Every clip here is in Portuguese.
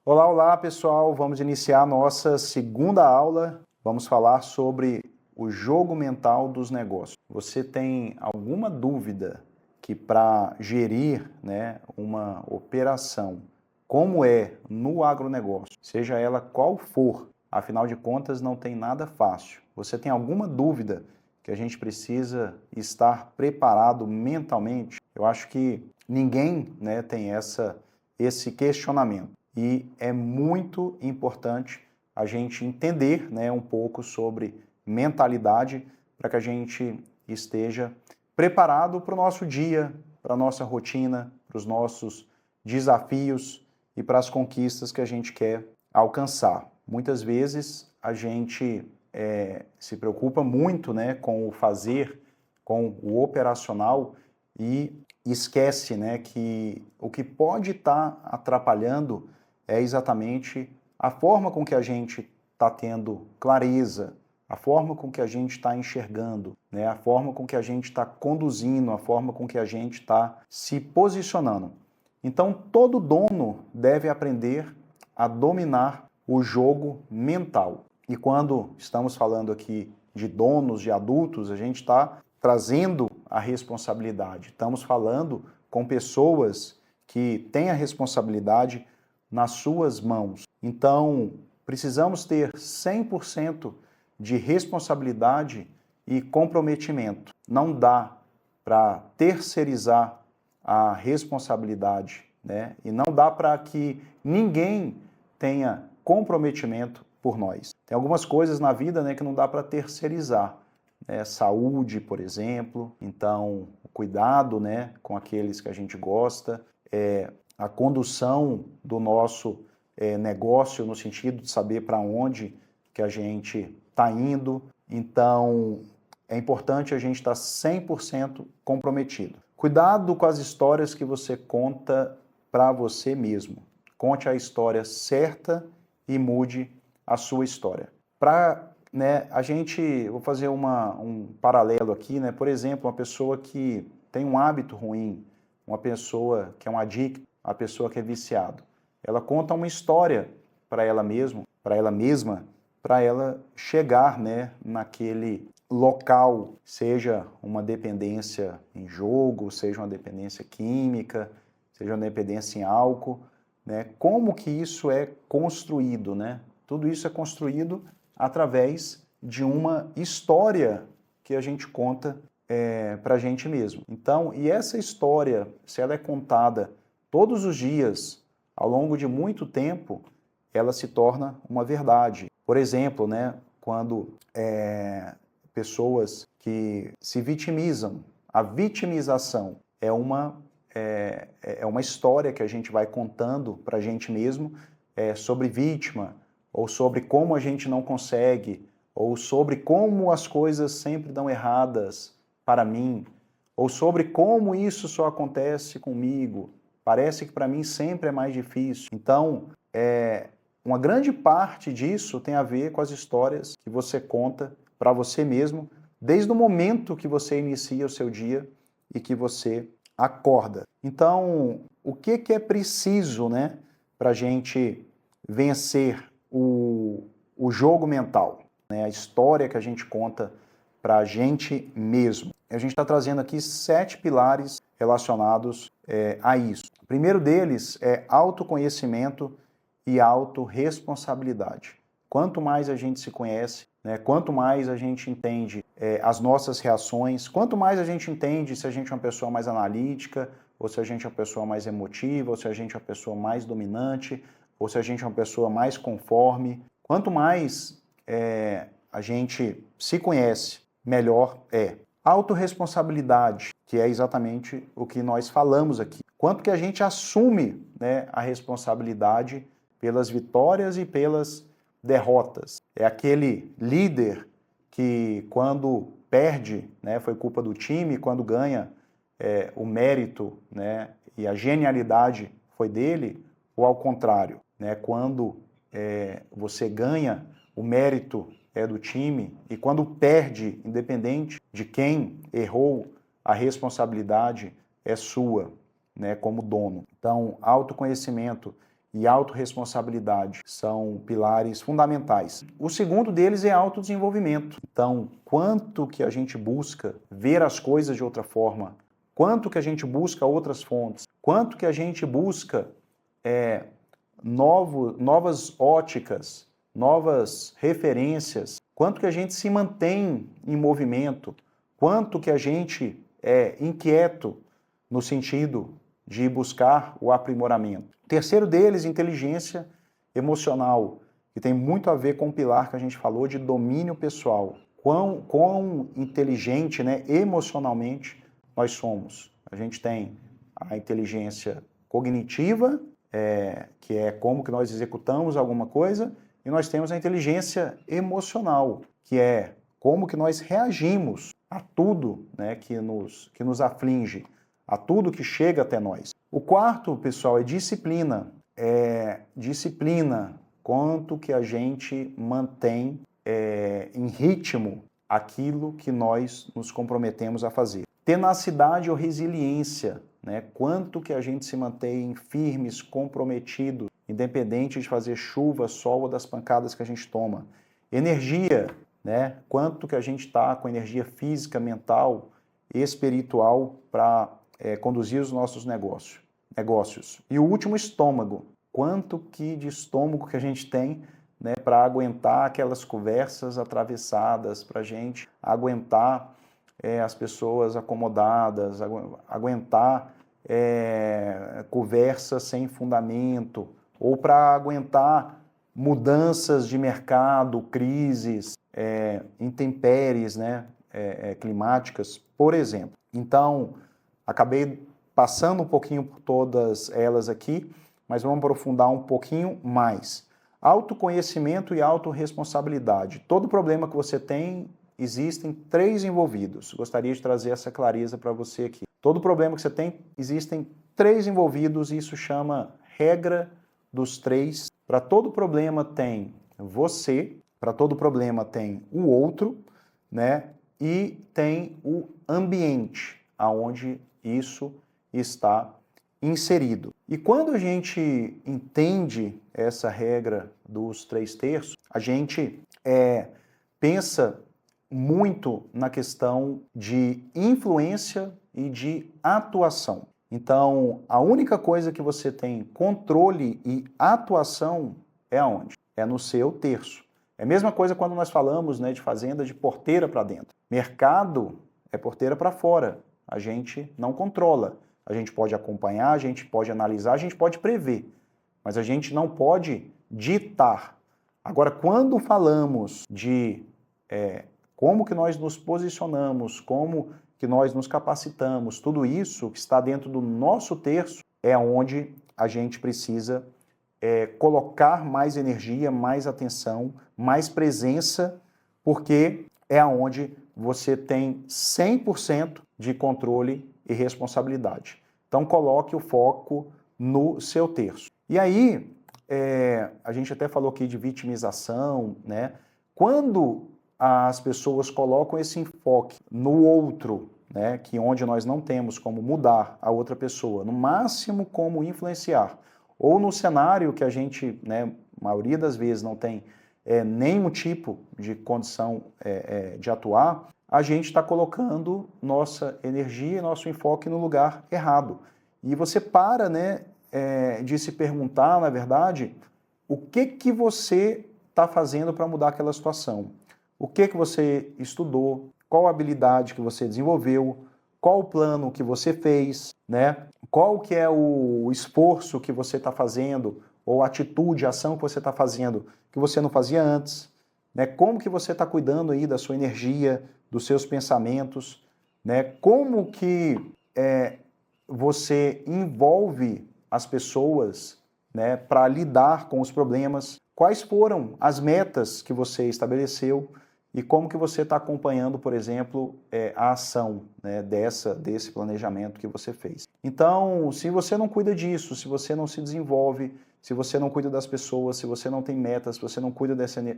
Olá, olá pessoal, vamos iniciar a nossa segunda aula. Vamos falar sobre o jogo mental dos negócios. Você tem alguma dúvida que para gerir uma operação, como é no agronegócio, seja ela qual for, afinal de contas não tem nada fácil. Você tem alguma dúvida que a gente precisa estar preparado mentalmente? Eu acho que ninguém tem esse questionamento. E é muito importante a gente entender um pouco sobre mentalidade para que a gente esteja preparado para o nosso dia, para a nossa rotina, para os nossos desafios e para as conquistas que a gente quer alcançar. Muitas vezes a gente se preocupa muito com o fazer, com o operacional e esquece que o que pode estar atrapalhando é exatamente a forma com que a gente está tendo clareza, a forma com que a gente está enxergando, a forma com que a gente está conduzindo, a forma com que a gente está se posicionando. Então, todo dono deve aprender a dominar o jogo mental. E quando estamos falando aqui de donos, de adultos, a gente está trazendo a responsabilidade. Estamos falando com pessoas que têm a responsabilidade nas suas mãos. Então, precisamos ter 100% de responsabilidade e comprometimento. Não dá para terceirizar a responsabilidade, E não dá para que ninguém tenha comprometimento por nós. Tem algumas coisas na vida, que não dá para terceirizar. Saúde, por exemplo. Então, o cuidado, com aqueles que a gente gosta, a condução do nosso negócio no sentido de saber para onde que a gente está indo. Então, é importante a gente estar 100% comprometido. Cuidado com as histórias que você conta para você mesmo. Conte a história certa e mude a sua história. Vou fazer um paralelo aqui, Por exemplo, uma pessoa que tem um hábito ruim, uma pessoa que é um adicto, uma pessoa que é viciado. Ela conta uma história para ela mesma, para ela chegar, naquele local, seja uma dependência em jogo, seja uma dependência química, seja uma dependência em álcool, Como que isso é construído, Tudo isso é construído através de uma história que a gente conta para a gente mesmo. Então, e essa história, se ela é contada todos os dias, ao longo de muito tempo, ela se torna uma verdade. Por exemplo, quando pessoas que se vitimizam, a vitimização é uma história que a gente vai contando para a gente mesmo sobre vítima, ou sobre como a gente não consegue, ou sobre como as coisas sempre dão erradas para mim, ou sobre como isso só acontece comigo. Parece que para mim sempre é mais difícil. Então, uma grande parte disso tem a ver com as histórias que você conta para você mesmo, desde o momento que você inicia o seu dia e que você acorda. Então, o que é preciso, para a gente vencer o jogo mental, A história que a gente conta para a gente mesmo. A gente está trazendo aqui 7 pilares relacionados a isso. O primeiro deles é autoconhecimento e autorresponsabilidade. Quanto mais a gente se conhece, quanto mais a gente entende as nossas reações, quanto mais a gente entende se a gente é uma pessoa mais analítica, ou se a gente é uma pessoa mais emotiva, ou se a gente é uma pessoa mais dominante, ou se a gente é uma pessoa mais conforme. Quanto mais a gente se conhece, melhor é. Autorresponsabilidade, que é exatamente o que nós falamos aqui. Quanto que a gente assume a responsabilidade pelas vitórias e pelas derrotas. É aquele líder que quando perde, foi culpa do time, quando ganha, o mérito e a genialidade foi dele, ou ao contrário, quando você ganha, o mérito é do time, e quando perde, independente de quem errou, a responsabilidade é sua, como dono. Então, autoconhecimento e autorresponsabilidade são pilares fundamentais. O segundo deles é autodesenvolvimento. Então, quanto que a gente busca ver as coisas de outra forma, quanto que a gente busca outras fontes, quanto que a gente busca novas óticas, novas referências, quanto que a gente se mantém em movimento, quanto que a gente é inquieto no sentido de buscar o aprimoramento. O terceiro deles, inteligência emocional, que tem muito a ver com o pilar que a gente falou de domínio pessoal. Quão inteligente, né, emocionalmente nós somos. A gente tem a inteligência cognitiva, que é como que nós executamos alguma coisa, e nós temos a inteligência emocional, que é como que nós reagimos a tudo, né, que nos aflige, a tudo que chega até nós. O quarto, pessoal, é disciplina. Disciplina, quanto que a gente mantém em ritmo aquilo que nós nos comprometemos a fazer. Tenacidade ou resiliência, né? Quanto que a gente se mantém firmes, comprometidos, independente de fazer chuva, sol ou das pancadas que a gente toma. Energia, né? Quanto que a gente está com energia física, mental e espiritual para conduzir os nossos negócios. E o último, estômago. Quanto que de estômago que a gente tem, né, para aguentar aquelas conversas atravessadas, para a gente aguentar as pessoas acomodadas, aguentar conversas sem fundamento, ou para aguentar mudanças de mercado, crises, intempéries, né, climáticas, por exemplo. Então, acabei passando um pouquinho por todas elas aqui, mas vamos aprofundar um pouquinho mais. Autoconhecimento e autorresponsabilidade. Todo problema que você tem, existem 3 envolvidos. Gostaria de trazer essa clareza para você aqui. Todo problema que você tem, existem 3 envolvidos, e isso chama regra dos 3. Para todo problema tem você, para todo problema tem o outro, né? E tem o ambiente, aonde isso está inserido. E quando a gente entende essa regra dos 3/3, a gente pensa muito na questão de influência e de atuação. Então, a única coisa que você tem controle e atuação é aonde? É no seu terço. É a mesma coisa quando nós falamos, né, de fazenda de porteira para dentro. Mercado é porteira para fora. A gente não controla. A gente pode acompanhar, a gente pode analisar, a gente pode prever, mas a gente não pode ditar. Agora, quando falamos de como que nós nos posicionamos, como que nós nos capacitamos, tudo isso que está dentro do nosso terço é onde a gente precisa colocar mais energia, mais atenção, mais presença, porque é onde você tem 100% de controle e responsabilidade. Então, coloque o foco no seu terço. E aí, a gente até falou aqui de vitimização, né? Quando as pessoas colocam esse enfoque no outro, né, que onde nós não temos como mudar a outra pessoa, no máximo como influenciar, ou no cenário que a gente, né, maioria das vezes não tem nenhum tipo de condição de atuar, a gente está colocando nossa energia e nosso enfoque no lugar errado. E você para, né, de se perguntar, na verdade, o que você está fazendo para mudar aquela situação. O que você estudou, qual habilidade que você desenvolveu, qual o plano que você fez, né? Qual que é o esforço que você está fazendo, ou atitude, ação que você está fazendo, que você não fazia antes, né? Como que você está cuidando aí da sua energia, dos seus pensamentos, né? Como que você envolve as pessoas, né, para lidar com os problemas, quais foram as metas que você estabeleceu e como que você está acompanhando, por exemplo, a ação, né, desse planejamento que você fez. Então, se você não cuida disso, se você não se desenvolve, se você não cuida das pessoas, se você não tem metas, se você não cuida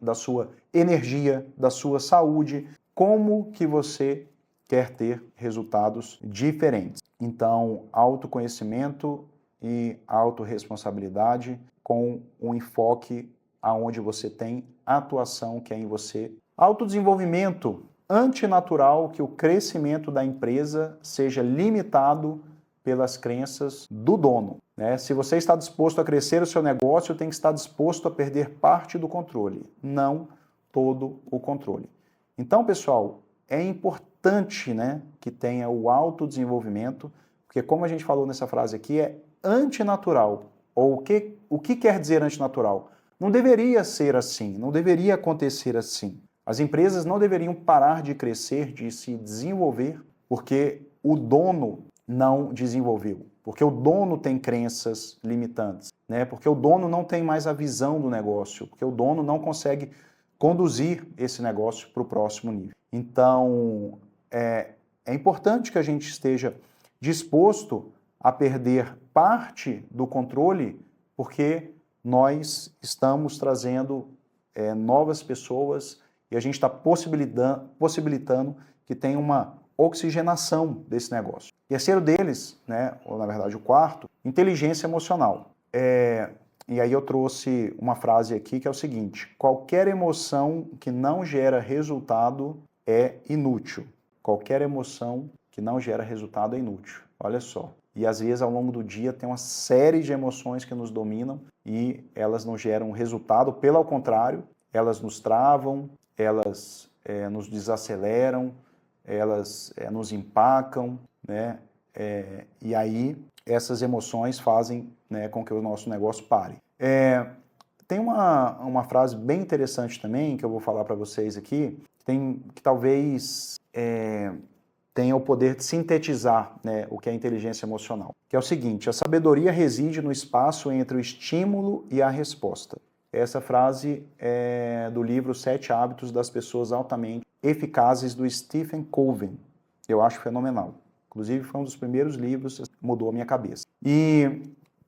da sua energia, da sua saúde, como que você quer ter resultados diferentes? Então, autoconhecimento e autorresponsabilidade com um enfoque aonde você tem atuação, que é em você. Autodesenvolvimento antinatural, que o crescimento da empresa seja limitado pelas crenças do dono. Né? Se você está disposto a crescer o seu negócio, tem que estar disposto a perder parte do controle, não todo o controle. Então, pessoal, é importante, né, que tenha o autodesenvolvimento, porque como a gente falou nessa frase aqui, é antinatural. Ou o que quer dizer antinatural? Não deveria ser assim, não deveria acontecer assim. As empresas não deveriam parar de crescer, de se desenvolver, porque o dono não desenvolveu, porque o dono tem crenças limitantes, né? Porque o dono não tem mais a visão do negócio, porque o dono não consegue conduzir esse negócio para o próximo nível. Então, é importante que a gente esteja disposto a perder parte do controle, porque nós estamos trazendo novas pessoas e a gente está possibilitando que tenha uma oxigenação desse negócio. Terceiro deles, né, ou na verdade o quarto, inteligência emocional. E aí eu trouxe uma frase aqui que é o seguinte: qualquer emoção que não gera resultado é inútil. Qualquer emoção que não gera resultado é inútil. Olha só. E às vezes ao longo do dia tem uma série de emoções que nos dominam e elas não geram resultado, pelo contrário, elas nos travam, elas nos desaceleram, elas nos empacam, né? E aí essas emoções fazem, né, com que o nosso negócio pare. Tem uma frase bem interessante também que eu vou falar para vocês aqui, que talvez tenha o poder de sintetizar, né, o que é inteligência emocional, que é o seguinte: a sabedoria reside no espaço entre o estímulo e a resposta. Essa frase é do livro 7 Hábitos das Pessoas Altamente Eficazes, do Stephen Covey. Eu acho fenomenal. Inclusive, foi um dos primeiros livros que mudou a minha cabeça.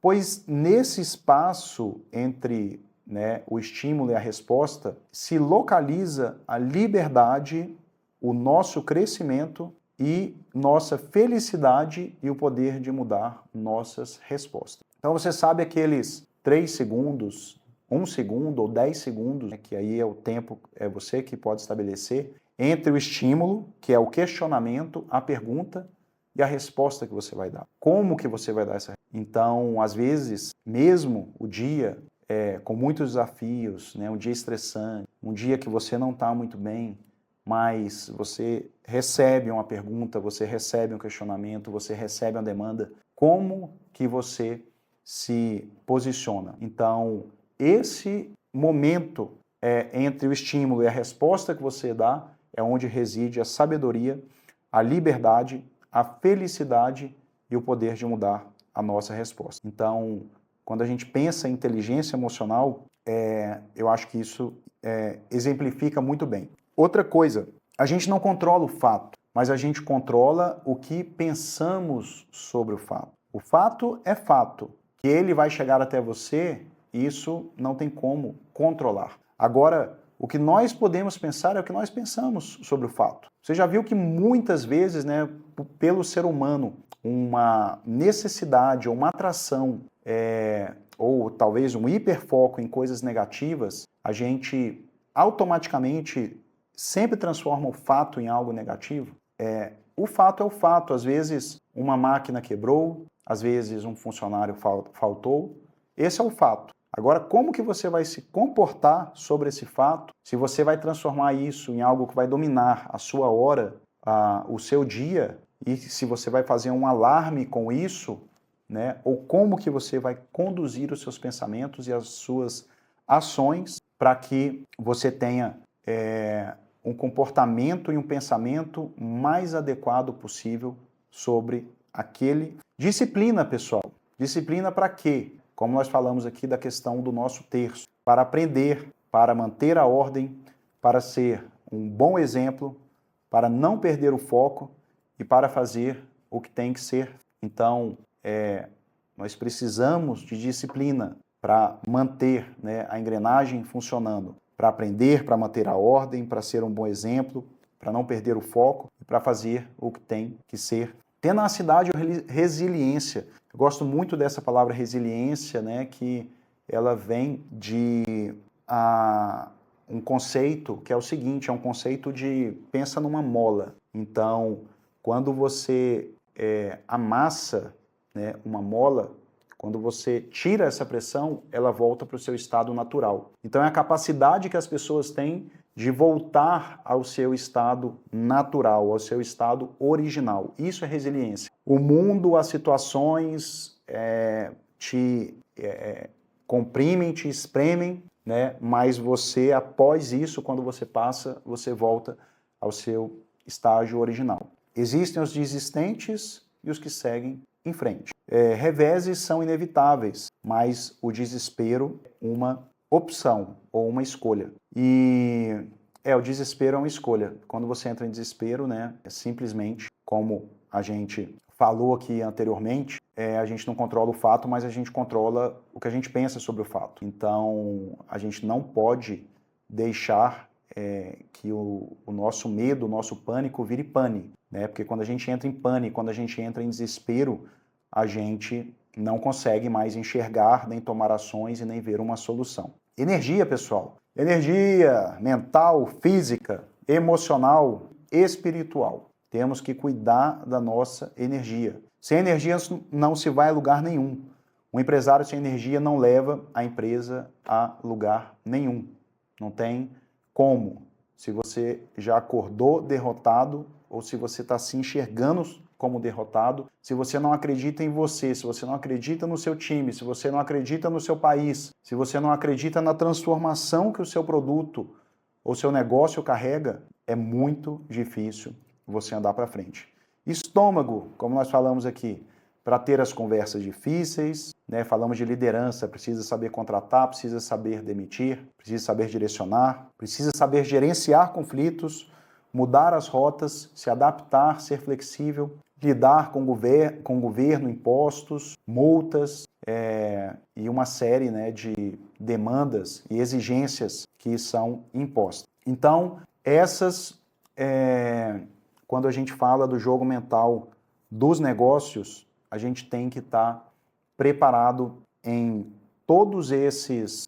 Pois nesse espaço entre, né, o estímulo e a resposta, se localiza a liberdade, o nosso crescimento e nossa felicidade e o poder de mudar nossas respostas. Então você sabe aqueles 3 segundos, 1 segundo ou 10 segundos, né, que aí é o tempo, é você que pode estabelecer, entre o estímulo, que é o questionamento, a pergunta, e a resposta que você vai dar. Como que você vai dar essa resposta? Então, às vezes, mesmo o dia com muitos desafios, né, um dia estressante, um dia que você não está muito bem, mas você recebe uma pergunta, você recebe um questionamento, você recebe uma demanda, como que você se posiciona? Então, esse momento entre o estímulo e a resposta que você dá é onde reside a sabedoria, a liberdade, a felicidade e o poder de mudar a nossa resposta. Então, quando a gente pensa em inteligência emocional, eu acho que isso exemplifica muito bem. Outra coisa, a gente não controla o fato, mas a gente controla o que pensamos sobre o fato. O fato é fato. Que ele vai chegar até você, isso não tem como controlar. Agora, o que nós podemos pensar é o que nós pensamos sobre o fato. Você já viu que muitas vezes, né, pelo ser humano, uma necessidade ou uma atração, ou talvez um hiperfoco em coisas negativas, a gente automaticamente sempre transforma o fato em algo negativo? O fato é o fato. Às vezes uma máquina quebrou, às vezes um funcionário faltou. Esse é o fato. Agora, como que você vai se comportar sobre esse fato? Se você vai transformar isso em algo que vai dominar a sua hora, o seu dia, e se você vai fazer um alarme com isso, né? Ou como que você vai conduzir os seus pensamentos e as suas ações para que você tenha um comportamento e um pensamento mais adequado possível sobre aquele. Disciplina, pessoal. Disciplina para quê? Como nós falamos aqui da questão do nosso terço, para aprender, para manter a ordem, para ser um bom exemplo, para não perder o foco e para fazer o que tem que ser. Então, nós precisamos de disciplina para manter, né, a engrenagem funcionando, para aprender, para manter a ordem, para ser um bom exemplo, para não perder o foco e para fazer o que tem que ser. Tenacidade ou resiliência. Eu gosto muito dessa palavra resiliência, né, que ela vem de um conceito que é o seguinte, é um conceito de, pensa numa mola. Então, quando você amassa, né, uma mola, quando você tira essa pressão, ela volta para o seu estado natural. Então, é a capacidade que as pessoas têm de voltar ao seu estado natural, ao seu estado original. Isso é resiliência. O mundo, as situações te comprimem, te espremem, né? Mas você, após isso, quando você passa, você volta ao seu estágio original. Existem os desistentes e os que seguem em frente. Reveses são inevitáveis, mas o desespero é uma opção ou uma escolha. E o desespero é uma escolha. Quando você entra em desespero, né, é simplesmente, como a gente falou aqui anteriormente, a gente não controla o fato, mas a gente controla o que a gente pensa sobre o fato. Então, a gente não pode deixar que o nosso medo, o nosso pânico vire pane, né? Porque quando a gente entra em pane, quando a gente entra em desespero, a gente não consegue mais enxergar, nem tomar ações e nem ver uma solução. Energia, pessoal. Energia mental, física, emocional, espiritual. Temos que cuidar da nossa energia. Sem energia não se vai a lugar nenhum. Um empresário sem energia não leva a empresa a lugar nenhum. Não tem como. Se você já acordou derrotado ou se você está se enxergando como derrotado, se você não acredita em você, se você não acredita no seu time, se você não acredita no seu país, se você não acredita na transformação que o seu produto ou seu negócio carrega, é muito difícil você andar para frente. Estômago, como nós falamos aqui, para ter as conversas difíceis, né? Falamos de liderança, precisa saber contratar, precisa saber demitir, precisa saber direcionar, precisa saber gerenciar conflitos, mudar as rotas, se adaptar, ser flexível, lidar com governo, impostos, multas e uma série, né, de demandas e exigências que são impostas. Então, quando a gente fala do jogo mental dos negócios, a gente tem que estar preparado em todos esses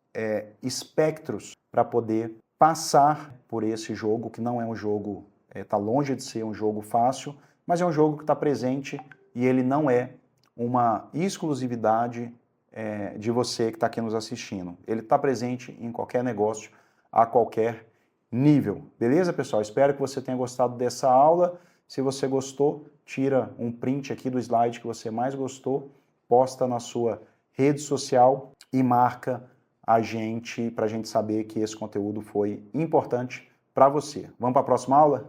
espectros para poder passar por esse jogo, que não é um jogo, está longe de ser um jogo fácil, mas é um jogo que está presente e ele não é uma exclusividade de você que está aqui nos assistindo. Ele está presente em qualquer negócio, a qualquer nível. Beleza, pessoal? Espero que você tenha gostado dessa aula. Se você gostou, tira um print aqui do slide que você mais gostou, posta na sua rede social e marca a gente para a gente saber que esse conteúdo foi importante para você. Vamos para a próxima aula?